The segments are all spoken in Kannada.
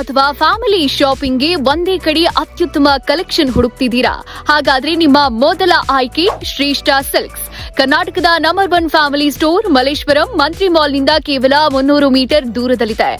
ಅಥವಾ ಫ್ಯಾಮಿಲಿ ಶಾಪಿಂಗ್ಗೆ ಒಂದೇ ಕಡೆ ಅತ್ಯುತ್ತಮ ಕಲೆಕ್ಷನ್ ಹುಡುಕ್ತಿದ್ದೀರಾ? ಹಾಗಾದ್ರೆ ನಿಮ್ಮ ಮೊದಲ ಆಯ್ಕೆ ಶ್ರೇಷ್ಠ ಸಿಲ್ಕ್ಸ್. ಕರ್ನಾಟಕದ ನಂಬರ್ 1 ಫ್ಯಾಮಿಲಿ ಸ್ಟೋರ್ ಮಲ್ಲೇಶ್ವರಂ ಮಂತ್ರಿ ಮಾಲ್ನಿಂದ ಕೇವಲ 300 ಮೀಟರ್ ದೂರದಲ್ಲಿದೆ.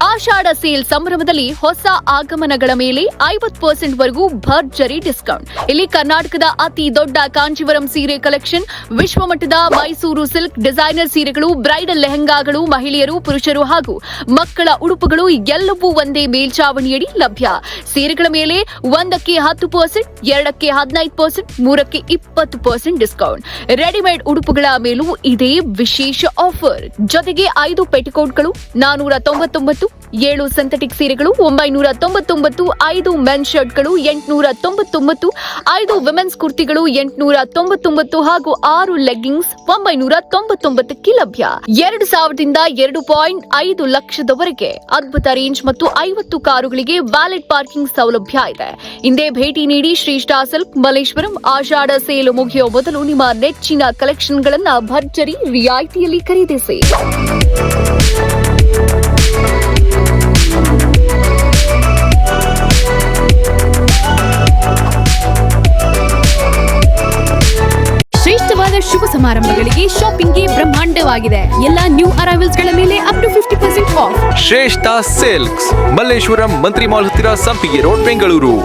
ಆಷಾಢ ಸೇಲ್ ಸಂಭ್ರಮದಲ್ಲಿ ಹೊಸ ಆಗಮನಗಳ ಮೇಲೆ 50% ವರೆಗೂ ಭರ್ಜರಿ ಡಿಸ್ಕೌಂಟ್. ಇಲ್ಲಿ ಕರ್ನಾಟಕದ ಅತಿ ದೊಡ್ಡ ಕಾಂಚೀವರಂ ಸೀರೆ ಕಲೆಕ್ಷನ್, ವಿಶ್ವಮಟ್ಟದ ಮೈಸೂರು ಸಿಲ್ಕ್ ಡಿಸೈನರ್ ಸೀರೆಗಳು, ಬ್ರೈಡಲ್ ಲೆಹಂಗಾಗಳು, ಮಹಿಳೆಯರು, ಪುರುಷರು ಹಾಗೂ ಮಕ್ಕಳ ಉಡುಪುಗಳು ಎಲ್ಲವೂ ಒಂದೇ ಮೇಲ್ಚಾವಣಿಯಡಿ ಲಭ್ಯ. ಸೀರೆಗಳ ಮೇಲೆ 1ಕ್ಕೆ 10%, 2ಕ್ಕೆ 15%, 3ಕ್ಕೆ 20% ಡಿಸ್ಕೌಂಟ್. ರೆಡಿಮೇಡ್ ಉಡುಪುಗಳ ಮೇಲೂ ಇದೇ ವಿಶೇಷ ಆಫರ್. ಜೊತೆಗೆ 5 ಪೆಟಿಕೋಟ್ಗಳು 499, 7 ಸಿಂಥೆಟಿಕ್ ಸೀರೆಗಳು 999, 5 ಮೆನ್ ಶರ್ಟ್ಗಳು 899, 5 ವಿಮೆನ್ಸ್ ಕುರ್ತಿಗಳು 899 ಹಾಗೂ 6 ಲೆಗ್ಗಿಂಗ್ಸ್ 999ಕ್ಕೆ ಲಭ್ಯ. 2000ದಿಂದ 2.5 ಲಕ್ಷದವರೆಗೆ ಅದ್ಭುತ ರೇಂಜ್ ಮತ್ತು 50 ಕಾರುಗಳಿಗೆ ವ್ಯಾಲಿಡ್ ಪಾರ್ಕಿಂಗ್ ಸೌಲಭ್ಯ ಇದೆ. ಇಂದೇ ಭೇಟಿ ನೀಡಿ ಶ್ರೇಷ್ಠ ಸಿಲ್ಕ್ ಮಲ್ಲೇಶ್ವರಂ. ಆಷಾಢ ಸೇಲ್ ಮುಗಿಯುವ ಮೊದಲು ನಿಮ್ಮ ನೆಚ್ಚಿನ ಕಲೆಕ್ಷನ್ಗಳನ್ನು ಭರ್ಜರಿ ರಿಯಾಯಿತಿಯಲ್ಲಿ ಖರೀದಿಸಿ. ಶ್ರೇಷ್ಠವಾದ ಶುಭ ಸಮಾರಂಭಗಳಿಗೆ ಶಾಪಿಂಗ್ಗೆ ಬ್ರಹ್ಮಾಂಡವಾಗಿದೆ. ಎಲ್ಲ ನ್ಯೂ ಅರೈವಲ್ಸ್ ಗಳ ಮೇಲೆ ಅಪ್ ಟು 50% ಆಫ್. ಶ್ರೇಷ್ಠ ಸಿಲ್ಕ್ಸ್ ಮಲ್ಲೇಶ್ವರಂ ಮಂತ್ರಿ ಮಾಲ್ ಹತ್ತಿರ ಸಂಪಿಗೆ ರೋಡ್, ಬೆಂಗಳೂರು.